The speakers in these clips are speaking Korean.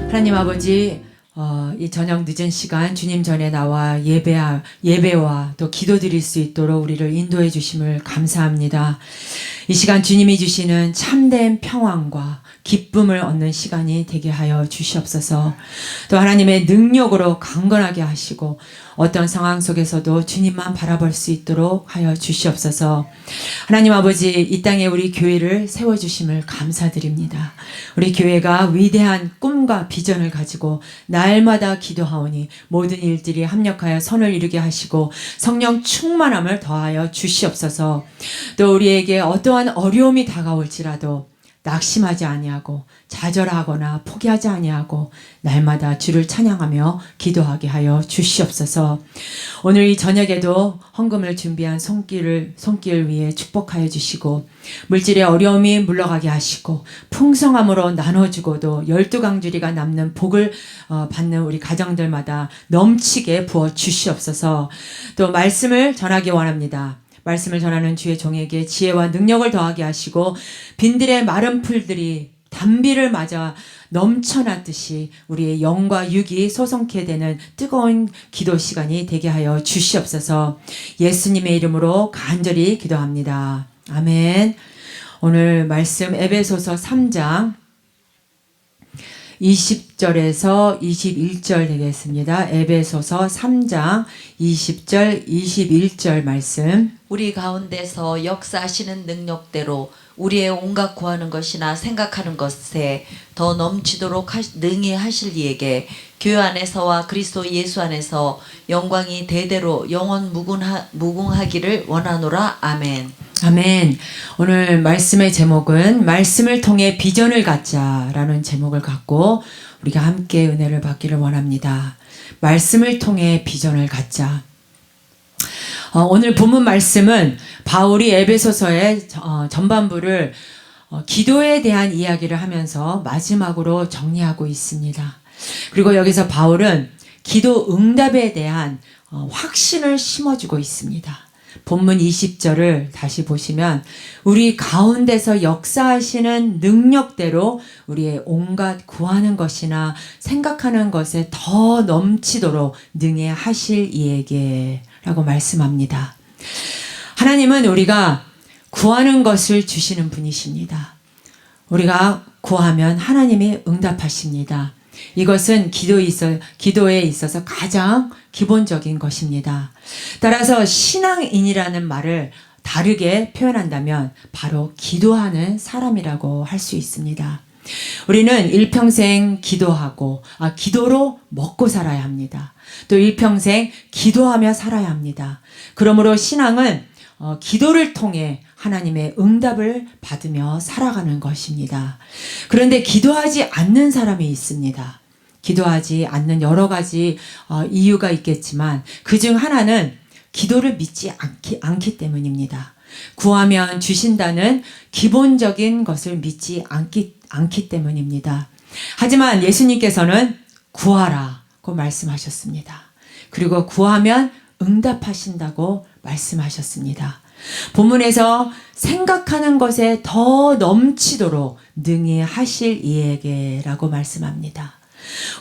하나님 아버지, 이 저녁 늦은 시간 주님 전에 나와 예배와 또 기도 드릴 수 있도록 우리를 인도해 주심을 감사합니다. 이 시간 주님이 주시는 참된 평안과 기쁨을 얻는 시간이 되게 하여 주시옵소서. 또 하나님의 능력으로 강건하게 하시고 어떤 상황 속에서도 주님만 바라볼 수 있도록 하여 주시옵소서. 하나님 아버지, 이 땅에 우리 교회를 세워주심을 감사드립니다. 우리 교회가 위대한 꿈과 비전을 가지고 날마다 기도하오니 모든 일들이 합력하여 선을 이루게 하시고 성령 충만함을 더하여 주시옵소서. 또 우리에게 어떠한 어려움이 다가올지라도 낙심하지 아니하고 좌절하거나 포기하지 아니하고 날마다 주를 찬양하며 기도하게 하여 주시옵소서. 오늘 이 저녁에도 헌금을 준비한 손길 위에 축복하여 주시고 물질의 어려움이 물러가게 하시고 풍성함으로 나눠주고도 12강주리가 남는 복을 받는 우리 가정들마다 넘치게 부어 주시옵소서. 또 말씀을 전하기 원합니다. 말씀을 전하는 주의 종에게 지혜와 능력을 더하게 하시고 빈들의 마른 풀들이 단비를 맞아 넘쳐났듯이 우리의 영과 육이 소성케 되는 뜨거운 기도 시간이 되게 하여 주시옵소서. 예수님의 이름으로 간절히 기도합니다. 아멘. 오늘 말씀 에베소서 3장 20절에서 21절 되겠습니다. 에베소서 3장 20절 21절 말씀. 우리 가운데서 역사하시는 능력대로 우리의 온갖 구하는 것이나 생각하는 것에 더 넘치도록 능히 하실 이에게 교회 안에서와 그리스도 예수 안에서 영광이 대대로 영원 무궁하기를 원하노라. 아멘. 아멘. 오늘 말씀의 제목은 말씀을 통해 비전을 갖자라는 제목을 갖고 우리가 함께 은혜를 받기를 원합니다. 말씀을 통해 비전을 갖자. 오늘 본문 말씀은 바울이 에베소서의 전반부를 기도에 대한 이야기를 하면서 마지막으로 정리하고 있습니다. 그리고 여기서 바울은 기도 응답에 대한 확신을 심어주고 있습니다. 본문 20절을 다시 보시면 우리 가운데서 역사하시는 능력대로 우리의 온갖 구하는 것이나 생각하는 것에 더 넘치도록 능히 하실 이에게 라고 말씀합니다. 하나님은 우리가 구하는 것을 주시는 분이십니다. 우리가 구하면 하나님이 응답하십니다. 이것은 기도에 있어서 가장 기본적인 것입니다. 따라서 신앙인이라는 말을 다르게 표현한다면 바로 기도하는 사람이라고 할 수 있습니다. 우리는 일평생 기도하고 기도로 먹고 살아야 합니다. 또 일평생 기도하며 살아야 합니다. 그러므로 신앙은 기도를 통해 하나님의 응답을 받으며 살아가는 것입니다. 그런데 기도하지 않는 사람이 있습니다. 기도하지 않는 여러 가지 이유가 있겠지만 그중 하나는 기도를 믿지 않기 때문입니다. 구하면 주신다는 기본적인 것을 믿지 않기 때문입니다. 하지만 예수님께서는 구하라고 말씀하셨습니다. 그리고 구하면 응답하신다고 말씀하셨습니다. 본문에서 생각하는 것에 더 넘치도록 능히 하실 이에게라고 말씀합니다.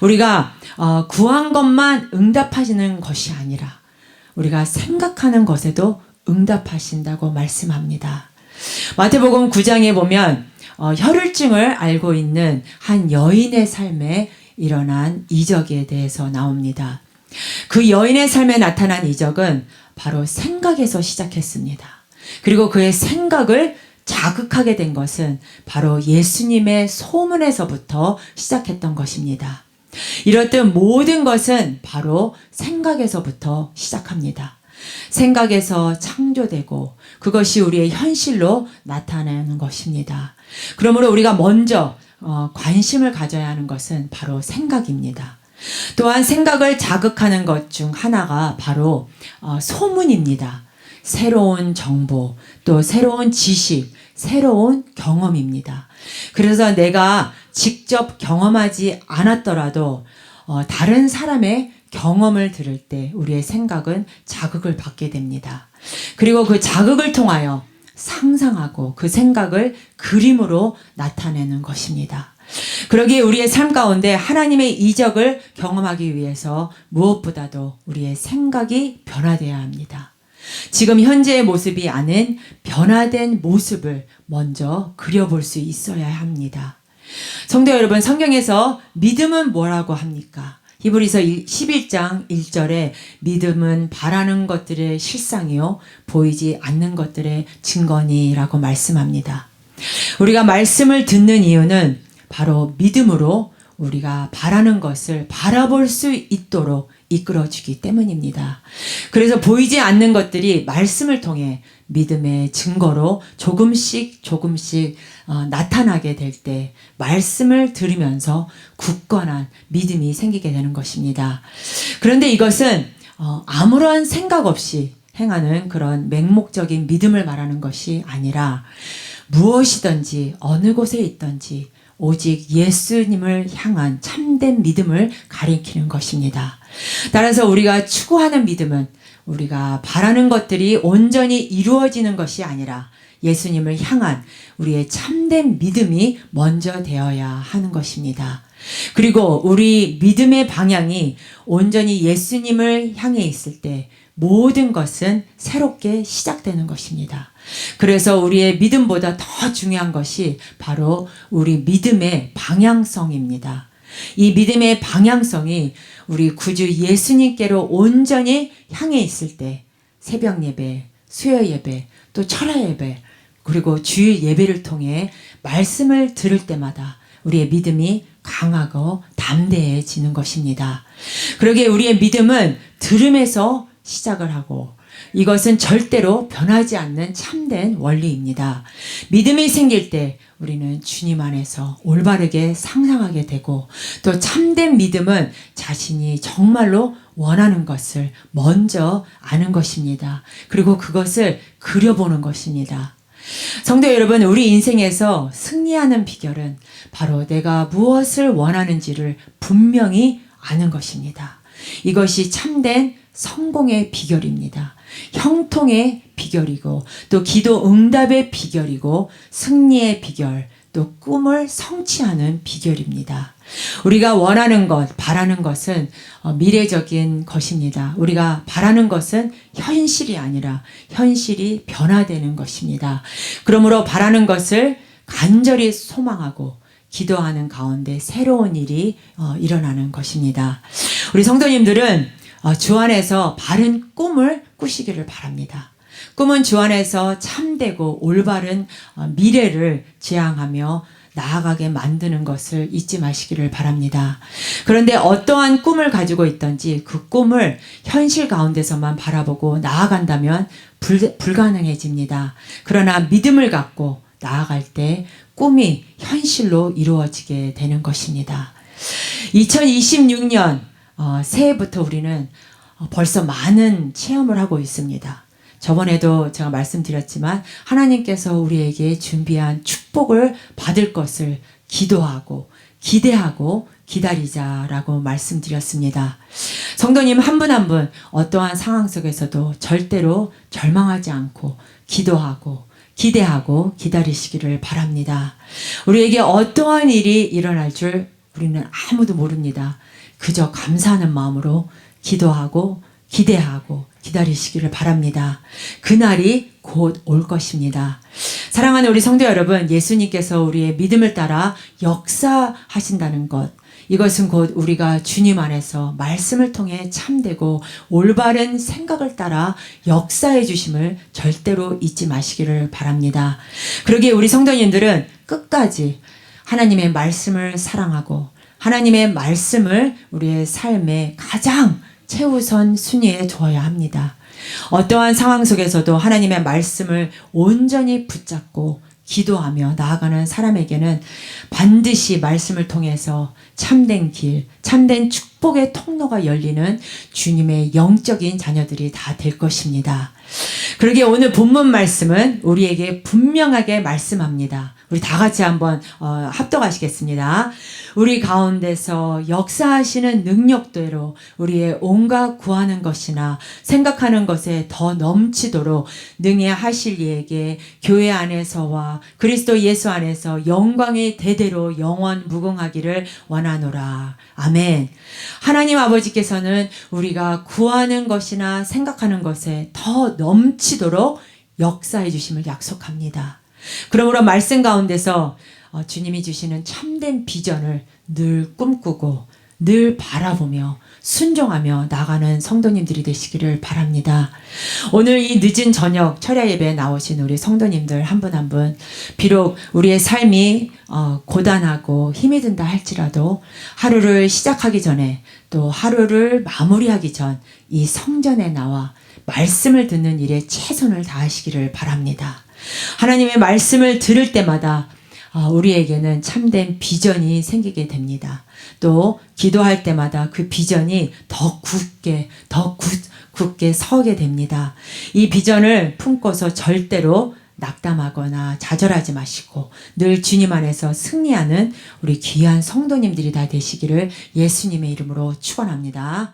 우리가 구한 것만 응답하시는 것이 아니라 우리가 생각하는 것에도 응답하신다고 말씀합니다. 마태복음 9장에 보면 혈루증을 앓고 있는 한 여인의 삶에 일어난 이적에 대해서 나옵니다. 그 여인의 삶에 나타난 이적은 바로 생각에서 시작했습니다. 그리고 그의 생각을 자극하게 된 것은 바로 예수님의 소문에서부터 시작했던 것입니다. 이렇듯 모든 것은 바로 생각에서부터 시작합니다. 생각에서 창조되고 그것이 우리의 현실로 나타나는 것입니다. 그러므로 우리가 먼저 관심을 가져야 하는 것은 바로 생각입니다. 또한 생각을 자극하는 것 중 하나가 바로 소문입니다. 새로운 정보, 또 새로운 지식, 새로운 경험입니다. 그래서 내가 직접 경험하지 않았더라도 다른 사람의 경험을 들을 때 우리의 생각은 자극을 받게 됩니다. 그리고 그 자극을 통하여 상상하고 그 생각을 그림으로 나타내는 것입니다. 그러기에 우리의 삶 가운데 하나님의 이적을 경험하기 위해서 무엇보다도 우리의 생각이 변화되어야 합니다. 지금 현재의 모습이 아닌 변화된 모습을 먼저 그려볼 수 있어야 합니다. 성도 여러분, 성경에서 믿음은 뭐라고 합니까? 히브리서 11장 1절에 믿음은 바라는 것들의 실상이요 보이지 않는 것들의 증거니라고 말씀합니다. 우리가 말씀을 듣는 이유는 바로 믿음으로 우리가 바라는 것을 바라볼 수 있도록 이끌어주기 때문입니다. 그래서 보이지 않는 것들이 말씀을 통해 믿음의 증거로 조금씩 나타나게 될 때 말씀을 들으면서 굳건한 믿음이 생기게 되는 것입니다. 그런데 이것은 아무런 생각 없이 행하는 그런 맹목적인 믿음을 말하는 것이 아니라 무엇이든지 어느 곳에 있든지 오직 예수님을 향한 참된 믿음을 가리키는 것입니다. 따라서 우리가 추구하는 믿음은 우리가 바라는 것들이 온전히 이루어지는 것이 아니라 예수님을 향한 우리의 참된 믿음이 먼저 되어야 하는 것입니다. 그리고 우리 믿음의 방향이 온전히 예수님을 향해 있을 때 모든 것은 새롭게 시작되는 것입니다. 그래서 우리의 믿음보다 더 중요한 것이 바로 우리 믿음의 방향성입니다. 이 믿음의 방향성이 우리 구주 예수님께로 온전히 향해 있을 때 새벽 예배, 수요 예배, 또 철야 예배, 그리고 주일 예배를 통해 말씀을 들을 때마다 우리의 믿음이 강하고 담대해지는 것입니다. 그러기에 우리의 믿음은 들음에서 시작을 하고 이것은 절대로 변하지 않는 참된 원리입니다. 믿음이 생길 때 우리는 주님 안에서 올바르게 상상하게 되고 또 참된 믿음은 자신이 정말로 원하는 것을 먼저 아는 것입니다. 그리고 그것을 그려보는 것입니다. 성도 여러분, 우리 인생에서 승리하는 비결은 바로 내가 무엇을 원하는지를 분명히 아는 것입니다. 이것이 참된 성공의 비결입니다. 형통의 비결이고 또 기도 응답의 비결이고 승리의 비결, 또 꿈을 성취하는 비결입니다. 우리가 원하는 것, 바라는 것은 미래적인 것입니다. 우리가 바라는 것은 현실이 아니라 현실이 변화되는 것입니다. 그러므로 바라는 것을 간절히 소망하고 기도하는 가운데 새로운 일이 일어나는 것입니다. 우리 성도님들은 주 안에서 바른 꿈을 꾸시기를 바랍니다. 꿈은 주 안에서 참되고 올바른 미래를 지향하며 나아가게 만드는 것을 잊지 마시기를 바랍니다. 그런데 어떠한 꿈을 가지고 있든지 그 꿈을 현실 가운데서만 바라보고 나아간다면 불가능해집니다. 그러나 믿음을 갖고 나아갈 때 꿈이 현실로 이루어지게 되는 것입니다. 2026년 새해부터 우리는 벌써 많은 체험을 하고 있습니다. 저번에도 제가 말씀드렸지만 하나님께서 우리에게 준비한 축복을 받을 것을 기도하고 기대하고 기다리자라고 말씀드렸습니다. 성도님 한 분 한 분 어떠한 상황 속에서도 절대로 절망하지 않고 기도하고 기대하고 기다리시기를 바랍니다. 우리에게 어떠한 일이 일어날 줄 우리는 아무도 모릅니다. 그저 감사하는 마음으로 기도하고 기대하고 기다리시기를 바랍니다. 그날이 곧 올 것입니다. 사랑하는 우리 성도 여러분, 예수님께서 우리의 믿음을 따라 역사하신다는 것, 이것은 곧 우리가 주님 안에서 말씀을 통해 참되고 올바른 생각을 따라 역사해 주심을 절대로 잊지 마시기를 바랍니다. 그러기에 우리 성도님들은 끝까지 하나님의 말씀을 사랑하고 하나님의 말씀을 우리의 삶의 가장 최우선 순위에 둬야 합니다. 어떠한 상황 속에서도 하나님의 말씀을 온전히 붙잡고 기도하며 나아가는 사람에게는 반드시 말씀을 통해서 참된 길, 참된 축복의 통로가 열리는 주님의 영적인 자녀들이 다 될 것입니다. 그러기에 오늘 본문 말씀은 우리에게 분명하게 말씀합니다. 우리 다 같이 한번 합독하시겠습니다. 우리 가운데서 역사하시는 능력대로 우리의 온갖 구하는 것이나 생각하는 것에 더 넘치도록 능히 하실 이에게 교회 안에서와 그리스도 예수 안에서 영광이 대대로 영원 무궁하기를 원하노라. 아멘. 하나님 아버지께서는 우리가 구하는 것이나 생각하는 것에 더 넘치도록 역사해 주심을 약속합니다. 그러므로 말씀 가운데서 주님이 주시는 참된 비전을 늘 꿈꾸고 늘 바라보며 순종하며 나가는 성도님들이 되시기를 바랍니다. 오늘 이 늦은 저녁 철야 예배에 나오신 우리 성도님들 한 분 한 분, 비록 우리의 삶이 고단하고 힘이 든다 할지라도 하루를 시작하기 전에 또 하루를 마무리하기 전 이 성전에 나와 말씀을 듣는 일에 최선을 다하시기를 바랍니다. 하나님의 말씀을 들을 때마다 우리에게는 참된 비전이 생기게 됩니다. 또 기도할 때마다 그 비전이 더 굳게 서게 됩니다. 이 비전을 품고서 절대로 낙담하거나 좌절하지 마시고 늘 주님 안에서 승리하는 우리 귀한 성도님들이 다 되시기를 예수님의 이름으로 축원합니다.